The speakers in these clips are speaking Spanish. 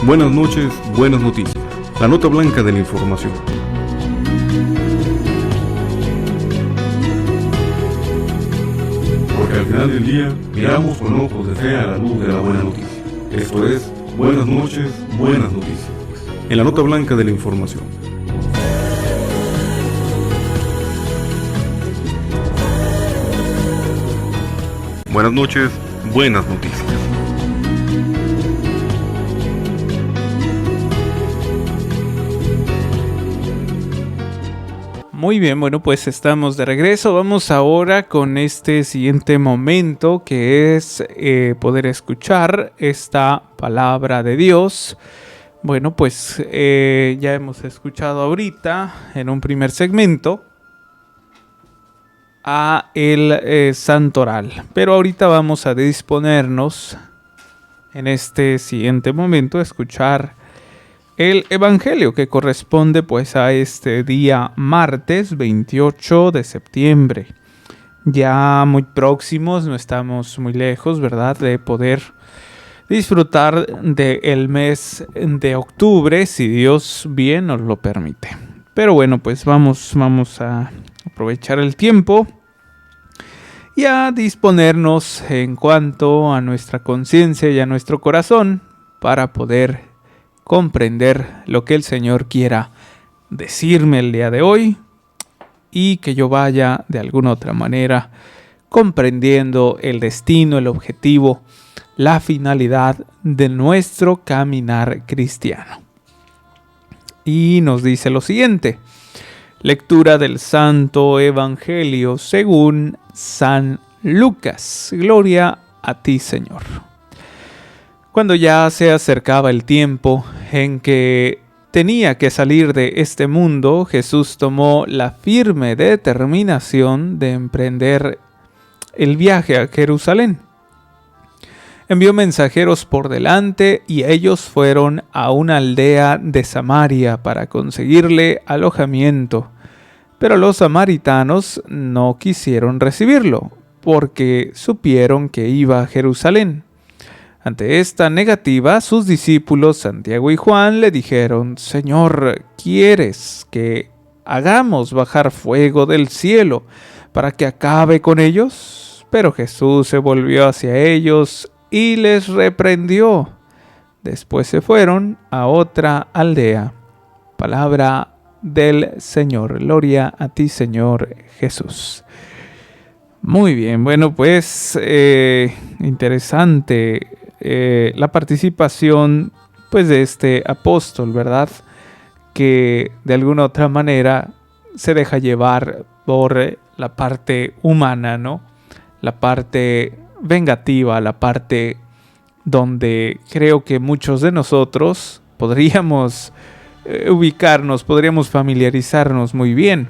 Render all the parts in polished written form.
Buenas noches, buenas noticias. La nota blanca de la información. Porque al final del día miramos con ojos de fe a la luz de la buena noticia. Esto es, buenas noches, buenas noticias. En la nota blanca de la información. Buenas noches, buenas noticias. Muy bien, bueno, pues estamos de regreso. Vamos ahora con este siguiente momento que es poder escuchar esta palabra de Dios. Bueno, pues ya hemos escuchado ahorita en un primer segmento a el santoral, pero ahorita vamos a disponernos en este siguiente momento a escuchar el evangelio que corresponde pues a este día martes 28 de septiembre. Ya muy próximos, no estamos muy lejos, ¿verdad?, de poder disfrutar del mes de octubre, si Dios bien nos lo permite. Pero bueno, pues vamos a aprovechar el tiempo y a disponernos en cuanto a nuestra conciencia y a nuestro corazón para poder comprender lo que el Señor quiera decirme el día de hoy y que yo vaya de alguna otra manera comprendiendo el destino, el objetivo, la finalidad de nuestro caminar cristiano. Y nos dice lo siguiente: lectura del Santo Evangelio según San Lucas. Gloria a ti, Señor. Cuando ya se acercaba el tiempo en que tenía que salir de este mundo, Jesús tomó la firme determinación de emprender el viaje a Jerusalén. Envió mensajeros por delante y ellos fueron a una aldea de Samaria para conseguirle alojamiento. Pero los samaritanos no quisieron recibirlo porque supieron que iba a Jerusalén. Ante esta negativa, sus discípulos Santiago y Juan le dijeron: Señor, ¿quieres que hagamos bajar fuego del cielo para que acabe con ellos? Pero Jesús se volvió hacia ellos y les reprendió. Después se fueron a otra aldea. Palabra del Señor. Gloria a ti, Señor Jesús. Muy bien, bueno, pues interesante la participación pues de este apóstol, ¿verdad?, que de alguna otra manera se deja llevar por la parte humana, ¿no?, la parte vengativa, la parte donde creo que muchos de nosotros podríamos ubicarnos, podríamos familiarizarnos muy bien.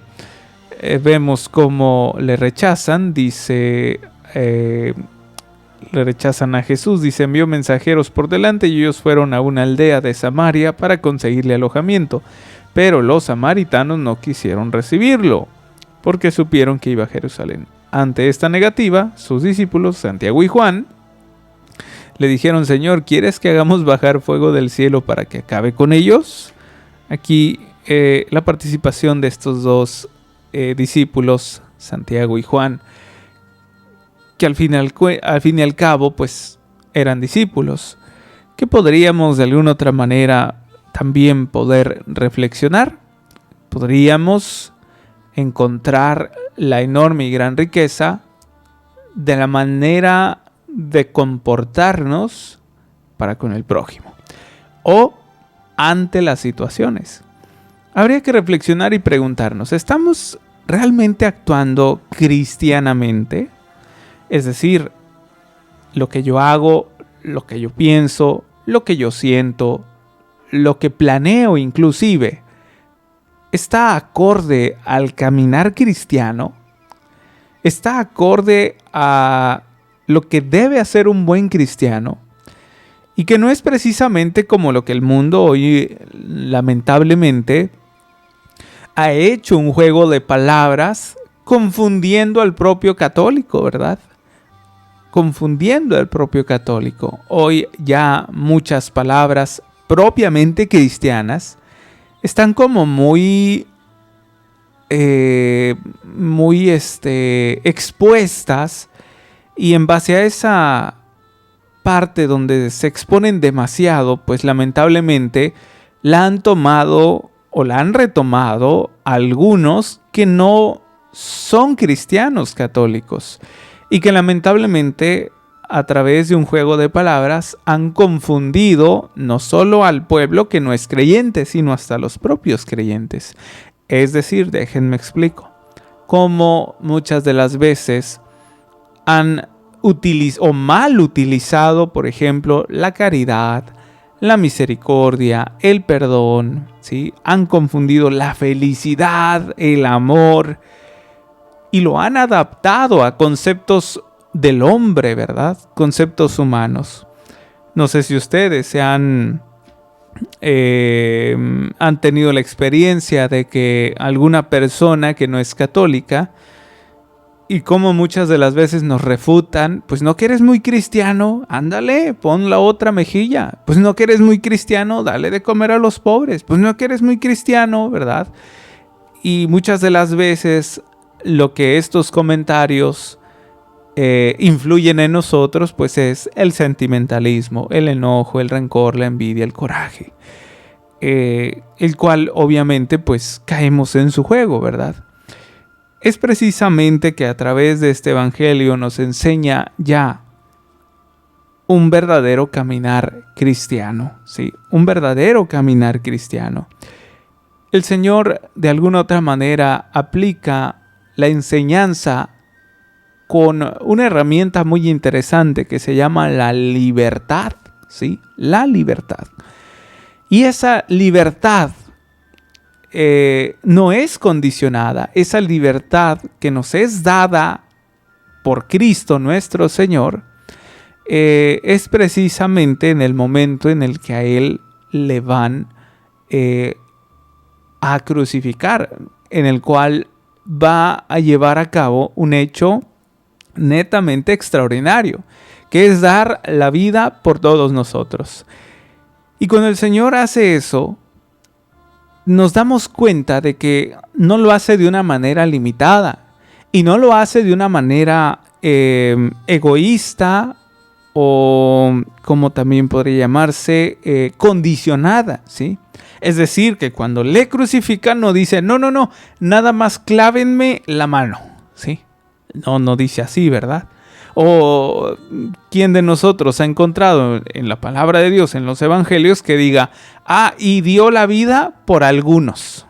Vemos cómo le rechazan, le rechazan a Jesús, dice: envió mensajeros por delante y ellos fueron a una aldea de Samaria para conseguirle alojamiento. Pero los samaritanos no quisieron recibirlo porque supieron que iba a Jerusalén. Ante esta negativa, sus discípulos Santiago y Juan le dijeron: Señor, ¿quieres que hagamos bajar fuego del cielo para que acabe con ellos? Aquí la participación de estos dos discípulos, Santiago y Juan, que al fin y al cabo pues eran discípulos, que podríamos de alguna otra manera también poder reflexionar. Podríamos encontrar la enorme y gran riqueza de la manera de comportarnos para con el prójimo o ante las situaciones. Habría que reflexionar y preguntarnos: ¿estamos realmente actuando cristianamente? Es decir, lo que yo hago, lo que yo pienso, lo que yo siento, lo que planeo inclusive, ¿está acorde al caminar cristiano? ¿Está acorde a lo que debe hacer un buen cristiano? Y que no es precisamente como lo que el mundo hoy lamentablemente ha hecho un juego de palabras confundiendo al propio católico, ¿verdad? Confundiendo al propio católico. Hoy ya muchas palabras propiamente cristianas están como muy expuestas, y en base a esa parte donde se exponen demasiado, pues lamentablemente la han tomado o la han retomado algunos que no son cristianos católicos y que lamentablemente a través de un juego de palabras han confundido no solo al pueblo que no es creyente, sino hasta los propios creyentes. Es decir, déjenme explico, cómo muchas de las veces han mal utilizado, por ejemplo, la caridad, la misericordia, el perdón, ¿sí? Han confundido la felicidad, el amor, y lo han adaptado a conceptos del hombre, ¿verdad? Conceptos humanos. No sé si ustedes han tenido la experiencia de que alguna persona que no es católica, y como muchas de las veces nos refutan, pues no que eres muy cristiano, ándale, pon la otra mejilla. Pues no que eres muy cristiano, dale de comer a los pobres. Pues no que eres muy cristiano, ¿verdad? Y muchas de las veces lo que estos comentarios influyen en nosotros, pues es el sentimentalismo, el enojo, el rencor, la envidia, el coraje, el cual obviamente pues caemos en su juego, ¿verdad? Es precisamente que a través de este evangelio nos enseña ya un verdadero caminar cristiano, ¿sí? Un verdadero caminar cristiano. El Señor de alguna otra manera aplica la enseñanza con una herramienta muy interesante que se llama la libertad, ¿sí? La libertad. Y esa libertad no es condicionada. Esa libertad que nos es dada por Cristo nuestro Señor es precisamente en el momento en el que a Él le van a crucificar, en el cual va a llevar a cabo un hecho netamente extraordinario, que es dar la vida por todos nosotros. Y cuando el Señor hace eso, nos damos cuenta de que no lo hace de una manera limitada y no lo hace de una manera egoísta, o como también podría llamarse condicionada, ¿sí? Es decir, que cuando le crucifican no dice, no, nada más clávenme la mano, ¿sí? No dice así, ¿verdad? O ¿quién de nosotros ha encontrado en la palabra de Dios, en los evangelios, que diga, y dio la vida por algunos,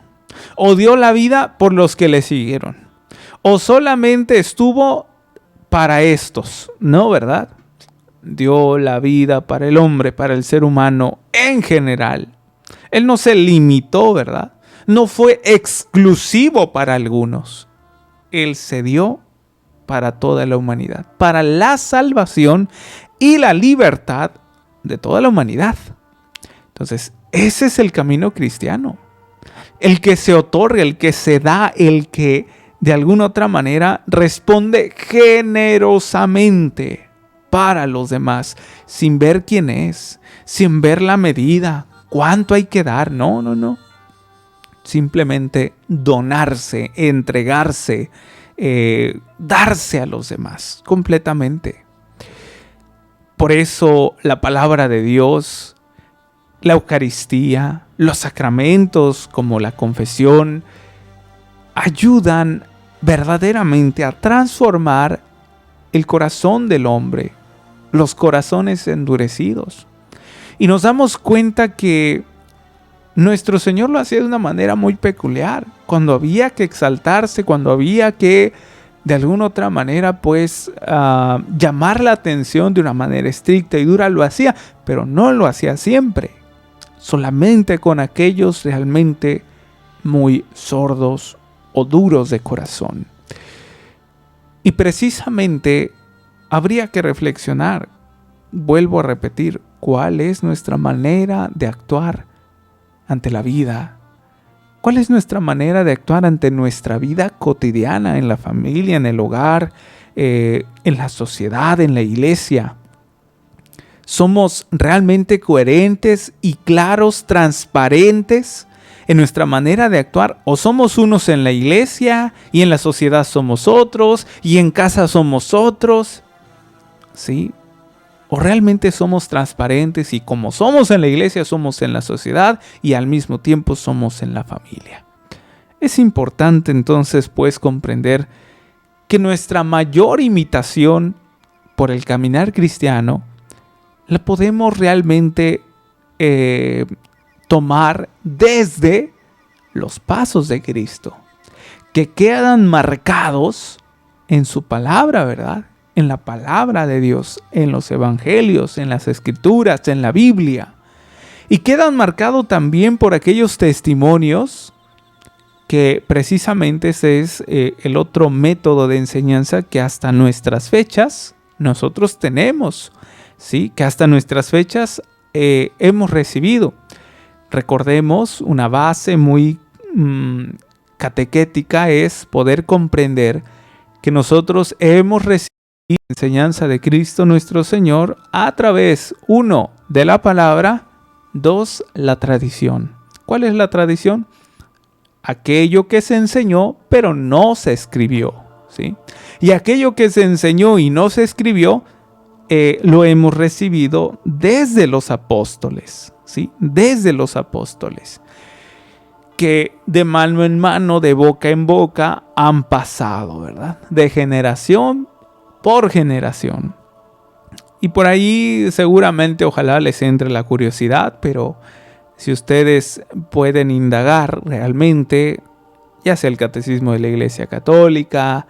o dio la vida por los que le siguieron, o solamente estuvo para estos? No, ¿verdad? Dio la vida para el hombre, para el ser humano en general. Él no se limitó, ¿verdad? No fue exclusivo para algunos. Él se dio para toda la humanidad, para la salvación y la libertad de toda la humanidad. Entonces, ese es el camino cristiano. El que se otorga, el que se da, el que de alguna otra manera responde generosamente para los demás, sin ver quién es, sin ver la medida, cuánto hay que dar. No. Simplemente donarse, entregarse, darse a los demás completamente. Por eso la palabra de Dios, la Eucaristía, los sacramentos como la confesión, ayudan verdaderamente a transformar el corazón del hombre, los corazones endurecidos. Y nos damos cuenta que nuestro Señor lo hacía de una manera muy peculiar. Cuando había que exaltarse, cuando había que de alguna otra manera pues llamar la atención de una manera estricta y dura, lo hacía, pero no lo hacía siempre. Solamente con aquellos realmente muy sordos o duros de corazón. Y precisamente habría que reflexionar, vuelvo a repetir, ¿cuál es nuestra manera de actuar ante la vida? ¿Cuál es nuestra manera de actuar ante nuestra vida cotidiana, en la familia, en el hogar, en la sociedad, en la iglesia? ¿Somos realmente coherentes y claros, transparentes en nuestra manera de actuar? ¿O somos unos en la iglesia y en la sociedad somos otros y en casa somos otros? ¿Sí? ¿O realmente somos transparentes y como somos en la iglesia somos en la sociedad y al mismo tiempo somos en la familia? Es importante entonces pues comprender que nuestra mayor imitación por el caminar cristiano la podemos realmente tomar desde los pasos de Cristo, que quedan marcados en su palabra, ¿verdad? En la palabra de Dios, en los evangelios, en las escrituras, en la Biblia. Y quedan marcados también por aquellos testimonios que precisamente ese es el otro método de enseñanza que hasta nuestras fechas nosotros tenemos, ¿sí? Que hasta nuestras fechas hemos recibido. Recordemos, una base muy catequética es poder comprender que nosotros hemos recibido la enseñanza de Cristo nuestro Señor a través, 1, de la palabra, 2, la tradición. ¿Cuál es la tradición? Aquello que se enseñó, pero no se escribió, ¿sí? Y aquello que se enseñó y no se escribió, lo hemos recibido desde los apóstoles, ¿sí? Desde los apóstoles, que de mano en mano, de boca en boca, han pasado, ¿verdad? De generación por generación. Y por ahí seguramente, ojalá les entre la curiosidad, pero si ustedes pueden indagar realmente, ya sea el Catecismo de la Iglesia Católica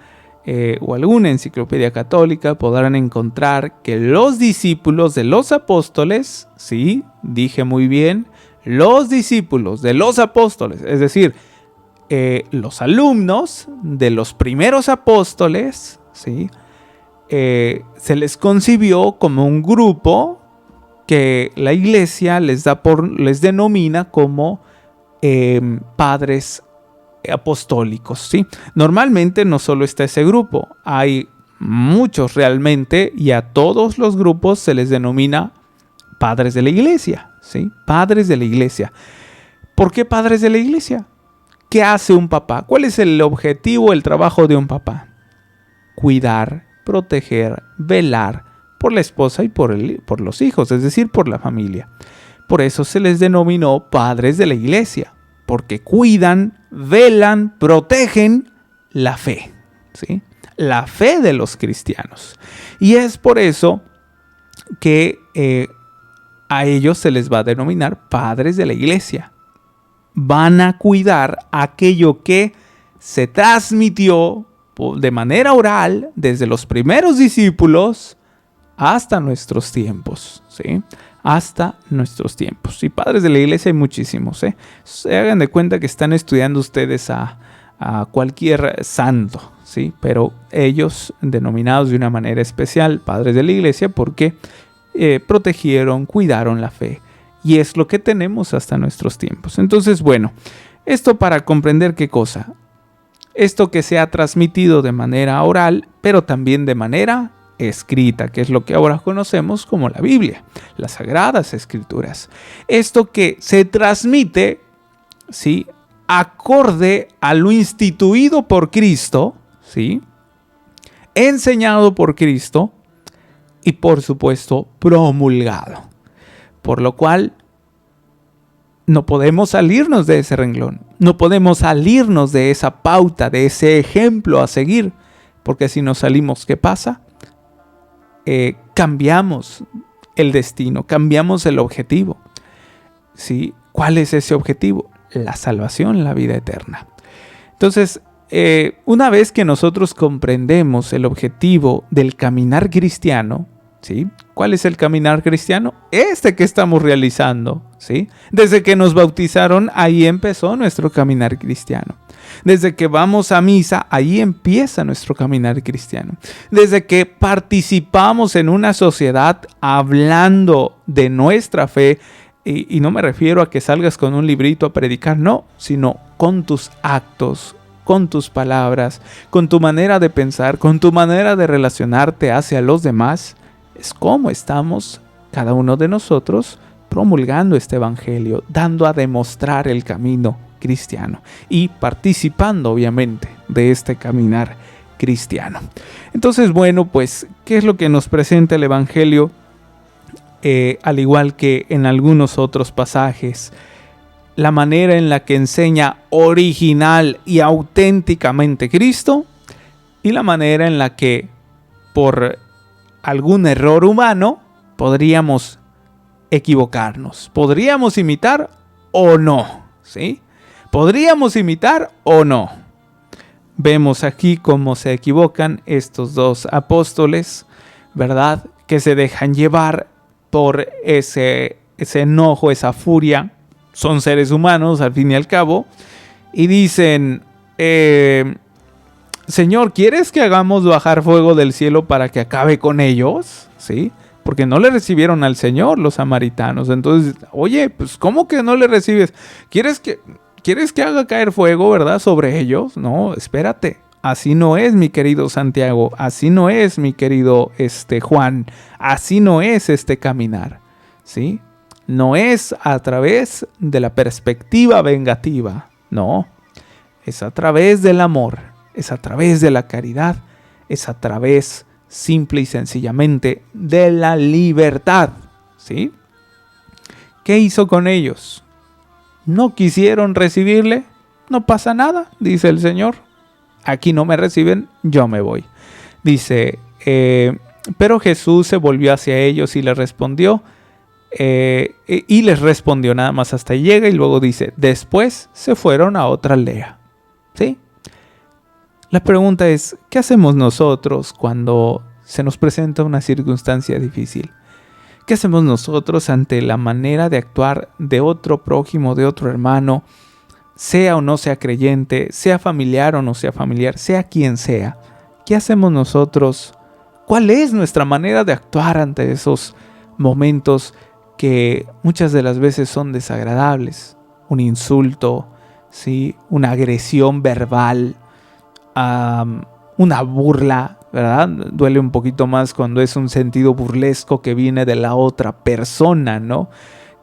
o alguna enciclopedia católica, podrán encontrar que los discípulos de los apóstoles, sí, dije muy bien, los discípulos de los apóstoles, es decir, los alumnos de los primeros apóstoles, sí, se les concibió como un grupo que la iglesia les denomina como padres apostólicos, ¿sí? Normalmente no solo está ese grupo, hay muchos realmente, y a todos los grupos se les denomina padres de la iglesia, ¿sí? Padres de la iglesia. ¿Por qué padres de la iglesia? ¿Qué hace un papá? ¿Cuál es el objetivo, el trabajo de un papá? Cuidar, proteger, velar por la esposa y por los hijos, es decir, por la familia. Por eso se les denominó padres de la iglesia, porque cuidan, velan, protegen la fe, ¿sí? La fe de los cristianos. Y es por eso que a ellos se les va a denominar padres de la iglesia. Van a cuidar aquello que se transmitió de manera oral desde los primeros discípulos hasta nuestros tiempos, ¿sí? Hasta nuestros tiempos. Y padres de la iglesia hay muchísimos, ¿eh? Se hagan de cuenta que están estudiando ustedes a cualquier santo, ¿sí? Pero ellos, denominados de una manera especial, padres de la iglesia, porque protegieron, cuidaron la fe. Y es lo que tenemos hasta nuestros tiempos. Entonces, bueno, esto para comprender qué cosa. Esto que se ha transmitido de manera oral, pero también de manera escrita, que es lo que ahora conocemos como la Biblia, las Sagradas Escrituras. Esto que se transmite, ¿sí?, acorde a lo instituido por Cristo, ¿sí?, enseñado por Cristo y, por supuesto, promulgado. Por lo cual, no podemos salirnos de ese renglón, no podemos salirnos de esa pauta, de ese ejemplo a seguir, porque si nos salimos, ¿qué pasa? Cambiamos el destino, cambiamos el objetivo, ¿sí? ¿Cuál es ese objetivo? La salvación, la vida eterna. Entonces, una vez que nosotros comprendemos el objetivo del caminar cristiano, ¿sí? ¿Cuál es el caminar cristiano? Este que estamos realizando, ¿sí? Desde que nos bautizaron, ahí empezó nuestro caminar cristiano. Desde que vamos a misa, ahí empieza nuestro caminar cristiano. Desde que participamos en una sociedad hablando de nuestra fe, y no me refiero a que salgas con un librito a predicar, no, sino con tus actos, con tus palabras, con tu manera de pensar, con tu manera de relacionarte hacia los demás, es como estamos cada uno de nosotros promulgando este evangelio, dando a demostrar el camino cristiano y participando obviamente de este caminar cristiano. Entonces, bueno, pues, ¿qué es lo que nos presenta el evangelio? Al igual que en algunos otros pasajes, la manera en la que enseña original y auténticamente Cristo y la manera en la que por algún error humano podríamos equivocarnos. ¿Podríamos imitar o no? ¿Sí? ¿Podríamos imitar o no? Vemos aquí cómo se equivocan estos dos apóstoles, ¿verdad? Que se dejan llevar por ese enojo, esa furia. Son seres humanos al fin y al cabo. Y dicen, Señor, ¿quieres que hagamos bajar fuego del cielo para que acabe con ellos? ¿Sí? Porque no le recibieron al Señor los samaritanos. Entonces, oye, pues ¿cómo que no le recibes? ¿Quieres que haga caer fuego, verdad, sobre ellos? No, espérate. Así no es, mi querido Santiago. Así no es, mi querido Juan. Así no es este caminar. ¿Sí? No es a través de la perspectiva vengativa. No. Es a través del amor. Es a través de la caridad. Es a través, simple y sencillamente, de la libertad. ¿Sí? ¿Qué hizo con ellos? ¿No quisieron recibirle? No pasa nada, dice el Señor. Aquí no me reciben, yo me voy. Dice, pero Jesús se volvió hacia ellos y les respondió. Y les respondió nada más hasta ahí llega. Y luego dice, después se fueron a otra aldea. ¿Sí? La pregunta es, ¿qué hacemos nosotros cuando se nos presenta una circunstancia difícil? ¿Qué hacemos nosotros ante la manera de actuar de otro prójimo, de otro hermano, sea o no sea creyente, sea familiar o no sea familiar, sea quien sea? ¿Qué hacemos nosotros? ¿Cuál es nuestra manera de actuar ante esos momentos que muchas de las veces son desagradables? Un insulto, ¿sí? Una agresión verbal, una burla, ¿verdad? Duele un poquito más cuando es un sentido burlesco que viene de la otra persona, ¿no?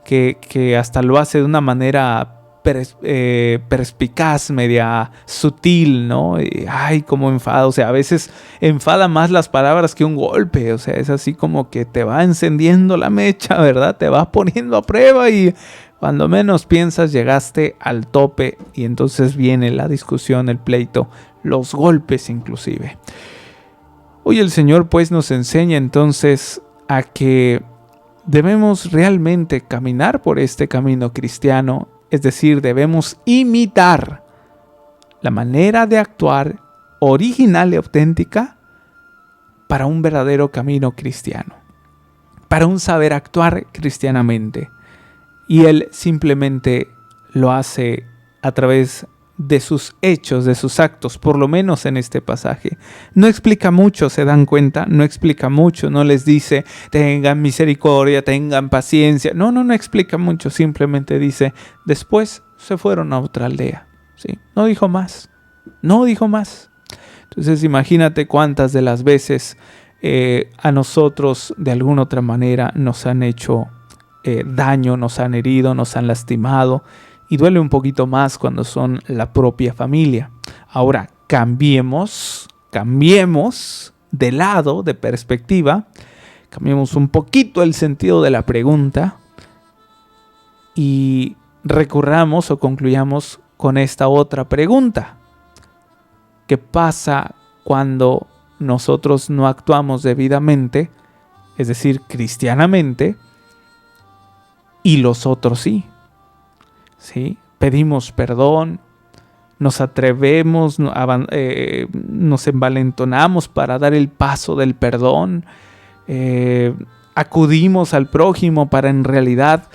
Que hasta lo hace de una manera perspicaz, media sutil, ¿no? Ay, cómo enfada. O sea, a veces enfada más las palabras que un golpe. O sea, es así como que te va encendiendo la mecha, ¿verdad? Te va poniendo a prueba y cuando menos piensas llegaste al tope y entonces viene la discusión, el pleito, los golpes inclusive. Hoy el Señor pues nos enseña entonces a que debemos realmente caminar por este camino cristiano, es decir, debemos imitar la manera de actuar original y auténtica para un verdadero camino cristiano, para un saber actuar cristianamente. Y Él simplemente lo hace a través de sus hechos, de sus actos, por lo menos en este pasaje. No explica mucho, se dan cuenta, no explica mucho, no les dice tengan misericordia, tengan paciencia, no explica mucho, simplemente dice después se fueron a otra aldea, ¿sí? No dijo más. Entonces imagínate cuántas de las veces a nosotros de alguna otra manera nos han hecho daño, nos han herido, nos han lastimado. Y duele un poquito más cuando son la propia familia. Ahora, cambiemos de lado, de perspectiva. Cambiemos un poquito el sentido de la pregunta. Y recurramos o concluyamos con esta otra pregunta. ¿Qué pasa cuando nosotros no actuamos debidamente? Es decir, cristianamente. Y los otros sí. ¿Sí? Pedimos perdón, nos atrevemos, nos envalentonamos para dar el paso del perdón, acudimos al prójimo para en realidad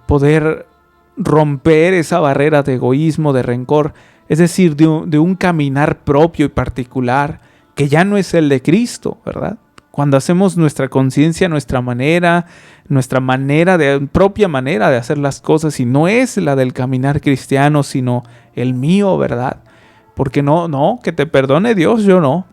poder romper esa barrera de egoísmo, de rencor, es decir, de un caminar propio y particular que ya no es el de Cristo, ¿verdad? Cuando hacemos nuestra conciencia, nuestra propia manera de hacer las cosas, y no es la del caminar cristiano, sino el mío, ¿verdad? Porque no, que te perdone Dios, yo no.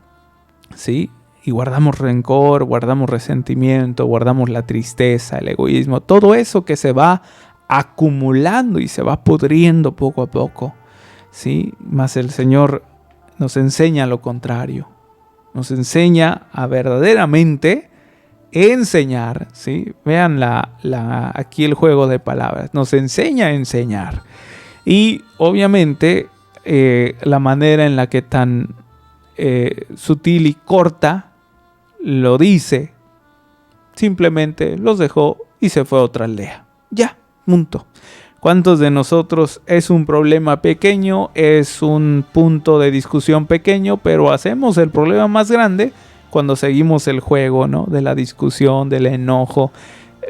¿Sí? y guardamos rencor, guardamos resentimiento, guardamos la tristeza, el egoísmo, todo eso que se va acumulando y se va pudriendo poco a poco, ¿sí? Mas el Señor nos enseña lo contrario, nos enseña a verdaderamente enseñar, ¿sí? Vean aquí el juego de palabras, nos enseña a enseñar. Y obviamente la manera en la que tan sutil y corta lo dice, simplemente los dejó y se fue a otra aldea. Ya, punto. ¿Cuántos de nosotros es un problema pequeño, es un punto de discusión pequeño, pero hacemos el problema más grande cuando seguimos el juego, ¿no? De la discusión, del enojo?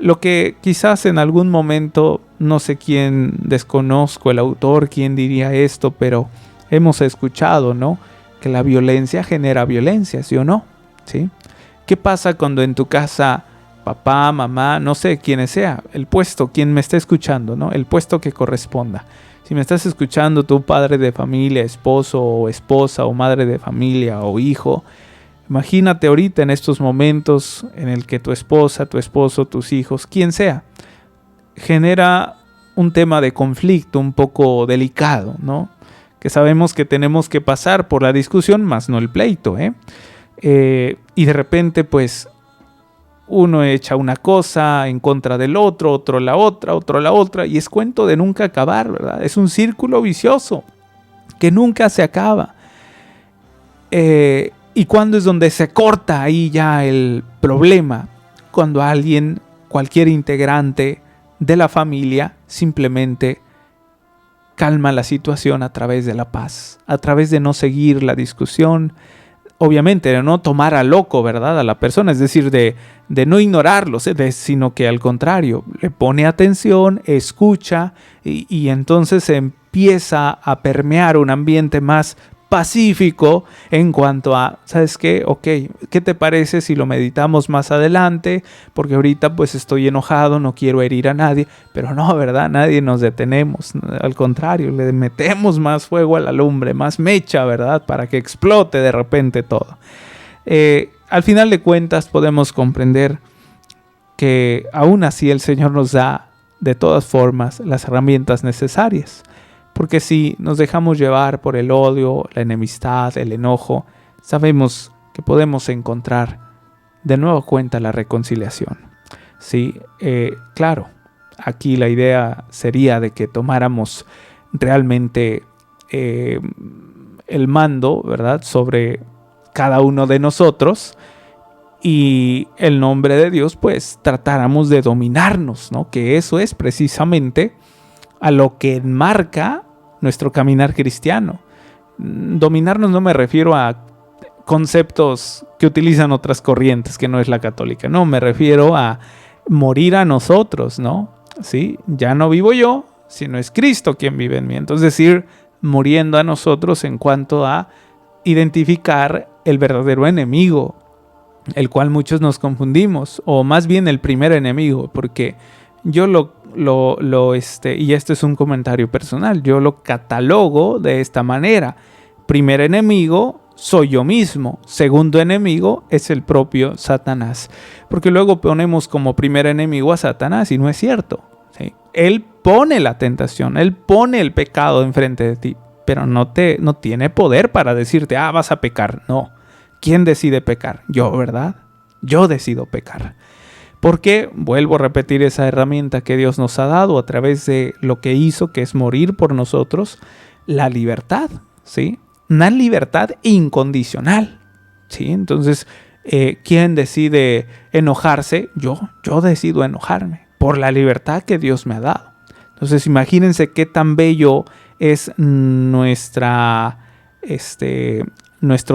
Lo que quizás en algún momento, no sé quién, desconozco el autor, quién diría esto, pero hemos escuchado, ¿no? Que la violencia genera violencia, ¿sí o no? ¿Sí? ¿Qué pasa cuando en tu casa papá, mamá, no sé quién sea, el puesto, quien me esté escuchando, ¿no? El puesto que corresponda. Si me estás escuchando, tu padre de familia, esposo o esposa o madre de familia o hijo, imagínate ahorita en estos momentos en el que tu esposa, tu esposo, tus hijos, quien sea, genera un tema de conflicto un poco delicado, ¿no? Que sabemos que tenemos que pasar por la discusión, más no el pleito, y de repente, pues, uno echa una cosa en contra del otro, otro la otra, y es cuento de nunca acabar, ¿verdad? Es un círculo vicioso que nunca se acaba. ¿Y cuándo es donde se corta ahí ya el problema? Cuando alguien, cualquier integrante de la familia, simplemente calma la situación a través de la paz, a través de no seguir la discusión, obviamente de no tomar a loco, ¿verdad?, a la persona, es decir, de no ignorarlo, sino que al contrario, le pone atención, escucha y entonces se empieza a permear un ambiente más pacífico en cuanto a, ¿sabes qué? Ok, ¿qué te parece si lo meditamos más adelante? Porque ahorita pues estoy enojado, no quiero herir a nadie, pero no, ¿verdad? Nadie nos detenemos, al contrario, le metemos más fuego a la lumbre, más mecha, ¿verdad? Para que explote de repente todo. Al final de cuentas podemos comprender que aún así el Señor nos da de todas formas las herramientas necesarias. Porque si nos dejamos llevar por el odio, la enemistad, el enojo, sabemos que podemos encontrar de nuevo cuenta la reconciliación. Sí, claro, aquí la idea sería de que tomáramos realmente el mando, ¿verdad?, sobre cada uno de nosotros y el nombre de Dios, pues tratáramos de dominarnos, ¿no? Que eso es precisamente a lo que enmarca nuestro caminar cristiano. Dominarnos no me refiero a conceptos que utilizan otras corrientes que no es la católica, no, me refiero a morir a nosotros, ¿no? ¿Sí? Ya no vivo yo, sino es Cristo quien vive en mí. Entonces ir muriendo a nosotros en cuanto a identificar el verdadero enemigo, el cual muchos nos confundimos, o más bien el primer enemigo, porque yo y esto es un comentario personal, yo lo catalogo de esta manera. Primer enemigo soy yo mismo, segundo enemigo es el propio Satanás, porque luego ponemos como primer enemigo a Satanás y no es cierto, ¿sí? Él pone la tentación, él pone el pecado enfrente de ti, pero no tiene poder para decirte, vas a pecar. No, ¿quién decide pecar? Yo, ¿verdad? Yo decido pecar. Porque vuelvo a repetir esa herramienta que Dios nos ha dado a través de lo que hizo, que es morir por nosotros, la libertad, ¿sí? Una libertad incondicional, ¿sí? Entonces, ¿quién decide enojarse? Yo decido enojarme por la libertad que Dios me ha dado. Entonces, imagínense qué tan bello es nuestro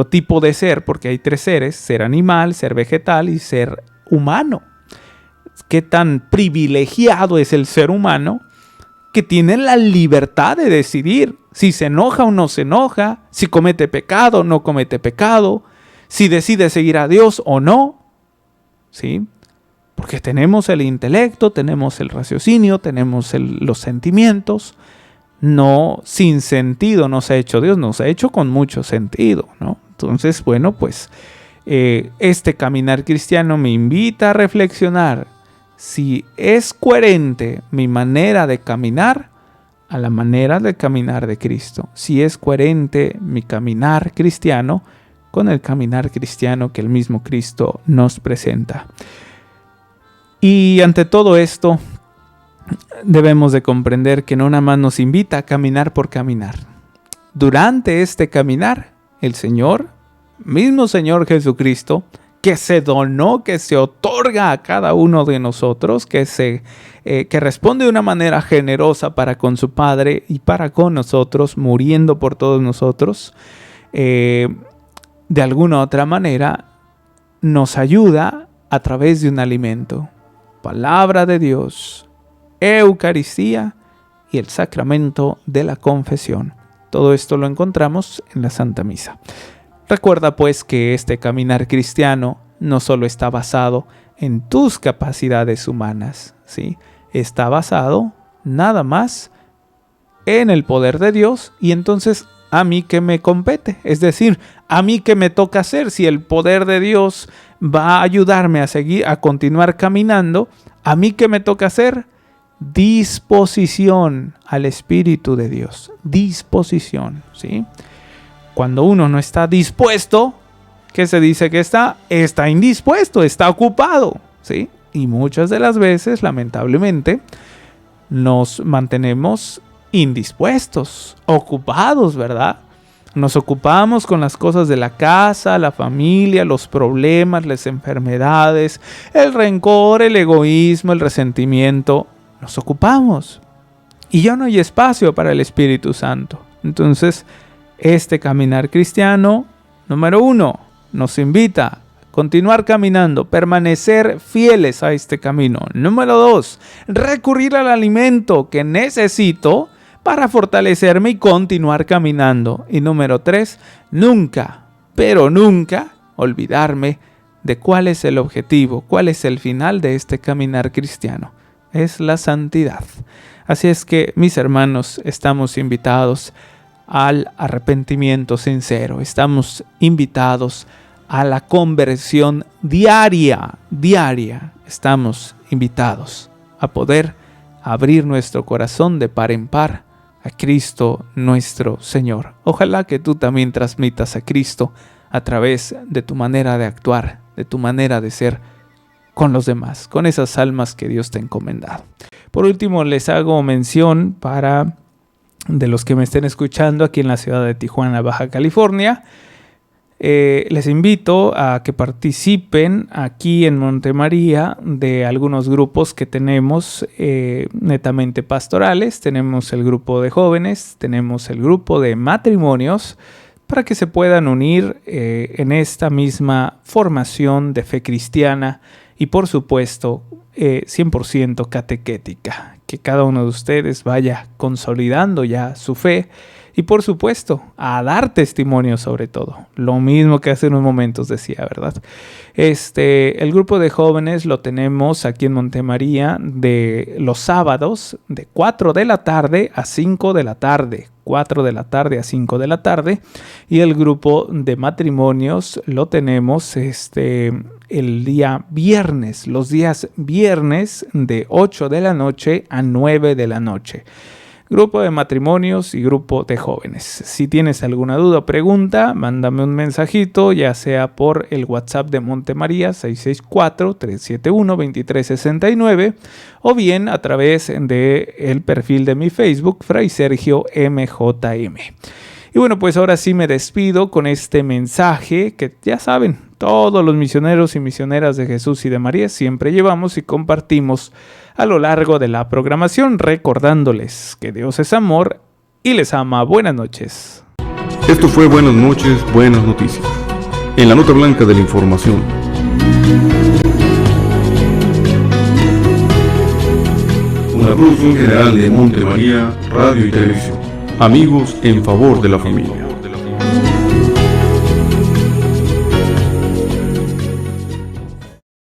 tipo de ser, porque hay tres seres: ser animal, ser vegetal y ser humano. Qué tan privilegiado es el ser humano que tiene la libertad de decidir si se enoja o no se enoja, si comete pecado o no comete pecado, si decide seguir a Dios o no, ¿sí? Porque tenemos el intelecto, tenemos el raciocinio, tenemos los sentimientos. No sin sentido nos ha hecho Dios, nos ha hecho con mucho sentido, ¿no? Entonces, bueno, pues este caminar cristiano me invita a reflexionar si es coherente mi manera de caminar a la manera de caminar de Cristo. Si es coherente mi caminar cristiano con el caminar cristiano que el mismo Cristo nos presenta. Y ante todo esto, debemos de comprender que no nada más nos invita a caminar por caminar. Durante este caminar, el Señor, mismo Señor Jesucristo, que se donó, que se otorga a cada uno de nosotros, que responde de una manera generosa para con su Padre y para con nosotros, muriendo por todos nosotros, de alguna u otra manera nos ayuda a través de un alimento. Palabra de Dios, Eucaristía y el sacramento de la confesión. Todo esto lo encontramos en la Santa Misa. Recuerda pues que este caminar cristiano no solo está basado en tus capacidades humanas, ¿sí? Está basado nada más en el poder de Dios, y entonces a mí que me compete, es decir, a mí que me toca hacer. Si el poder de Dios va a ayudarme a continuar caminando, a mí que me toca hacer disposición al Espíritu de Dios, disposición, ¿sí? Cuando uno no está dispuesto, ¿qué se dice que está? Está indispuesto, está ocupado, ¿sí? Y muchas de las veces, lamentablemente, nos mantenemos indispuestos, ocupados, ¿verdad? Nos ocupamos con las cosas de la casa, la familia, los problemas, las enfermedades, el rencor, el egoísmo, el resentimiento. Nos ocupamos y ya no hay espacio para el Espíritu Santo. Entonces, este caminar cristiano, número 1, nos invita a continuar caminando, permanecer fieles a este camino. Número 2, recurrir al alimento que necesito para fortalecerme y continuar caminando. Y número 3, nunca, pero nunca olvidarme de cuál es el objetivo, cuál es el final de este caminar cristiano. Es la santidad. Así es que, mis hermanos, estamos invitados al arrepentimiento sincero. Estamos invitados a la conversión diaria. Estamos invitados a poder abrir nuestro corazón de par en par a Cristo nuestro Señor. Ojalá que tú también transmitas a Cristo a través de tu manera de actuar, de tu manera de ser con los demás, con esas almas que Dios te ha encomendado. Por último, les hago mención de los que me estén escuchando aquí en la ciudad de Tijuana, Baja California. Les invito a que participen aquí en Montemaría de algunos grupos que tenemos netamente pastorales. Tenemos el grupo de jóvenes, tenemos el grupo de matrimonios, para que se puedan unir en esta misma formación de fe cristiana y, por supuesto, 100% catequética. Que cada uno de ustedes vaya consolidando ya su fe y, por supuesto, a dar testimonio sobre todo. Lo mismo que hace unos momentos decía, ¿verdad? El grupo de jóvenes lo tenemos aquí en Montemaría de los sábados de 4 de la tarde a 5 de la tarde. 4 de la tarde a 5 de la tarde. Y el grupo de matrimonios lo tenemos el día viernes, los días viernes de 8 de la noche a 9 de la noche. Grupo de matrimonios y grupo de jóvenes. Si tienes alguna duda o pregunta, mándame un mensajito, ya sea por el WhatsApp de Montemaría 664-371-2369 o bien a través del perfil de mi Facebook, Fray Sergio MJM. Y bueno, pues ahora sí me despido con este mensaje que ya saben, todos los misioneros y misioneras de Jesús y de María siempre llevamos y compartimos a lo largo de la programación, recordándoles que Dios es amor y les ama. Buenas noches. Esto fue Buenas noches, buenas noticias. En la nota blanca de la información. Una producción general de Montemaría, Radio y Televisión. Amigos en favor de la familia.